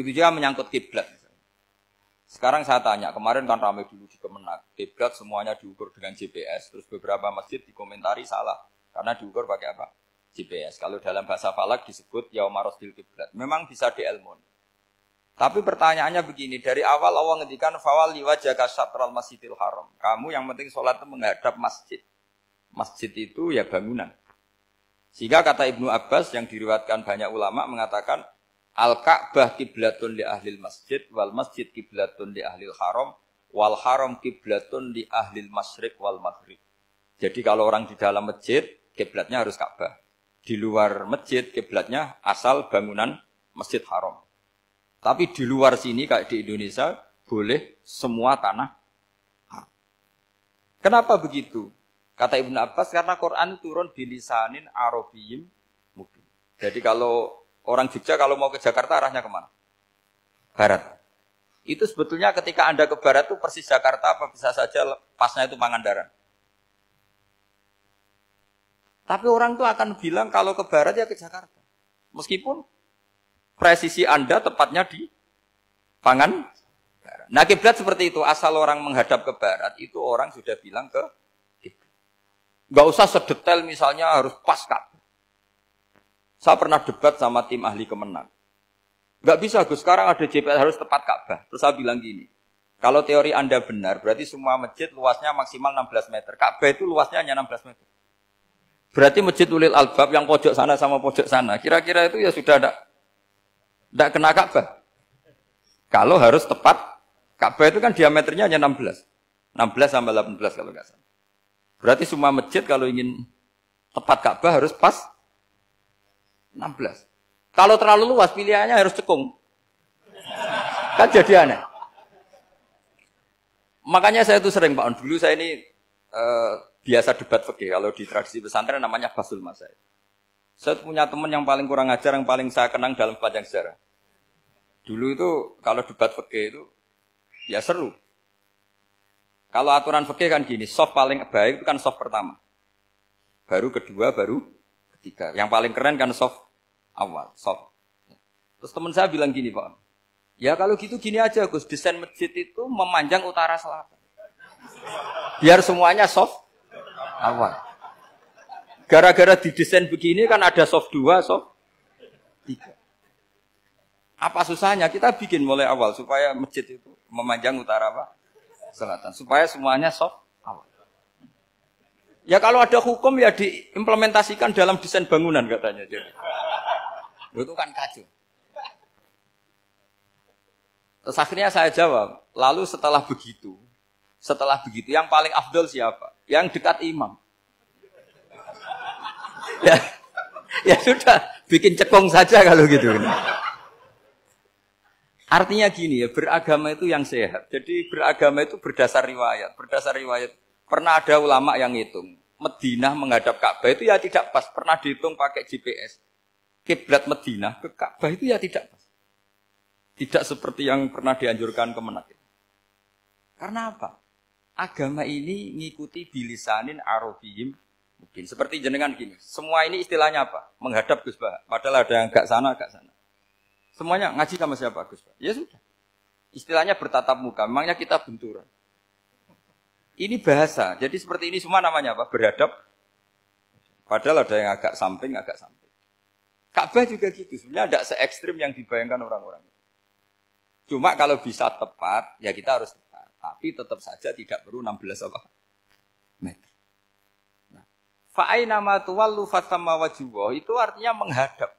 Begitu juga menyangkut kiblat. Sekarang saya tanya, kemarin kan ramai dulu di Kemenak, kiblat semuanya diukur dengan GPS, terus beberapa masjid dikomentari salah, karena diukur pakai apa? GPS. Kalau dalam bahasa falak disebut yaumarosdil kiblat. Memang bisa diilmun. Tapi pertanyaannya begini, dari awal Allah ngendikan fawal liwajhaka syatral masjidil haram. Kamu yang penting sholat itu menghadap masjid. Masjid itu ya bangunan. Sehingga kata Ibnu Abbas yang diriwayatkan banyak ulama mengatakan Al-Ka'bah kiblatun li ahlil masjid wal masjid kiblatun li ahlil haram wal haram kiblatun li ahlil masyriq wal maghrib. Jadi kalau orang di dalam masjid kiblatnya harus Ka'bah. Di luar masjid kiblatnya asal bangunan Masjid Haram. Tapi di luar sini kayak di Indonesia boleh semua tanah haram. Kenapa begitu? Kata Ibnu Abbas karena Quran turun bilisanin Arabiyyin mubin. Jadi kalau orang Jogja kalau mau ke Jakarta arahnya kemana? Barat. Itu sebetulnya ketika Anda ke barat itu persis Jakarta apa bisa saja pasnya itu Pangandaran. Tapi orang itu akan bilang kalau ke barat ya ke Jakarta. Meskipun presisi Anda tepatnya di Pangandaran. Nah kiblat seperti itu. Asal orang menghadap ke barat itu orang sudah bilang ke kiblat. Gak usah sedetail misalnya harus pas Ka'bah. Saya pernah debat sama tim ahli Kemenak. Gak bisa Gus, sekarang ada GPS harus tepat Ka'bah. Terus saya bilang gini, kalau teori Anda benar, berarti semua masjid luasnya maksimal 16 meter. Ka'bah itu luasnya hanya 16 meter. Berarti masjid Ulil Albab yang pojok sana sama pojok sana, kira-kira itu ya sudah tidak kena Ka'bah. Kalau harus tepat, Ka'bah itu kan diameternya hanya 16. 16 sampai 18 kalau nggak salah. Berarti semua masjid kalau ingin tepat Ka'bah harus pas 16. Kalau terlalu luas pilihannya harus cekung. Kan jadi aneh. Makanya saya itu sering Pak, dulu saya ini biasa debat fikih. Kalau di tradisi pesantren namanya Basul Masail. Saya punya teman yang paling kurang ajar, yang paling saya kenang dalam sepanjang sejarah. Dulu itu kalau debat fikih itu ya seru. Kalau aturan fikih kan gini, soft paling baik itu kan soft pertama. Baru kedua, baru ketiga. Yang paling keren kan soft awal, soft. Terus teman saya bilang gini Pak, ya kalau gitu gini aja Gus, desain masjid itu memanjang utara selatan. Biar semuanya soft awal. Gara-gara didesain begini kan ada soft 2, soft 3. Apa susahnya? Kita bikin mulai awal supaya masjid itu memanjang utara apa? Selatan. Supaya semuanya soft awal. Ya kalau ada hukum ya diimplementasikan dalam desain bangunan katanya. Jadi. Itu kan kacau. Terus akhirnya saya jawab, lalu setelah begitu yang paling afdol siapa? Yang dekat imam. Ya sudah, bikin cekung saja kalau gitu. Artinya gini ya, beragama itu yang sehat. Jadi beragama itu berdasar riwayat. Berdasar riwayat, pernah ada ulama yang ngitung. Madinah menghadap Ka'bah itu ya tidak pas. Pernah dihitung pakai GPS. Kiblat Madinah ke Ka'bah itu ya tidak pas. Tidak seperti yang pernah dianjurkan Kemenak. Karena apa? Agama ini ngikuti bilisanin Arabiyyin mungkin. Seperti jenengan gini. Semua ini istilahnya apa? Menghadap Gus Bah. Padahal ada yang agak sana, agak sana. Semuanya ngaji sama siapa Gus Bah? Ya sudah. Istilahnya bertatap muka. Memangnya kita benturan. Ini bahasa. Jadi seperti ini semua namanya apa? Berhadap. Padahal ada yang agak samping, agak samping. Ka'bah juga gitu. Sebenarnya tidak se-ekstrim yang dibayangkan orang-orang. Cuma kalau bisa tepat, ya kita harus tepat. Tapi tetap saja tidak perlu 16 apa? Meter. Nah, fa'aina ma tuwallu fathamma wajhullah itu artinya menghadap.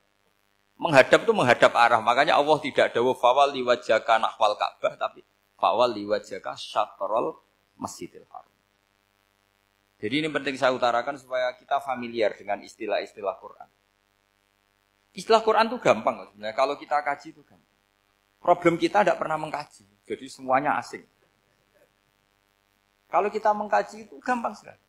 Menghadap itu menghadap arah. Makanya Allah tidak dawuh fawalli wajhaka nahwal Ka'bah, tapi fawalli wajhaka syatrul Masjidil Haram. Jadi ini penting saya utarakan supaya kita familiar dengan istilah-istilah Quran. Istilah Quran itu gampang sebenarnya. Kalau kita kaji itu gampang. Problem kita tidak pernah mengkaji. Jadi semuanya asing. Kalau kita mengkaji itu gampang sekali.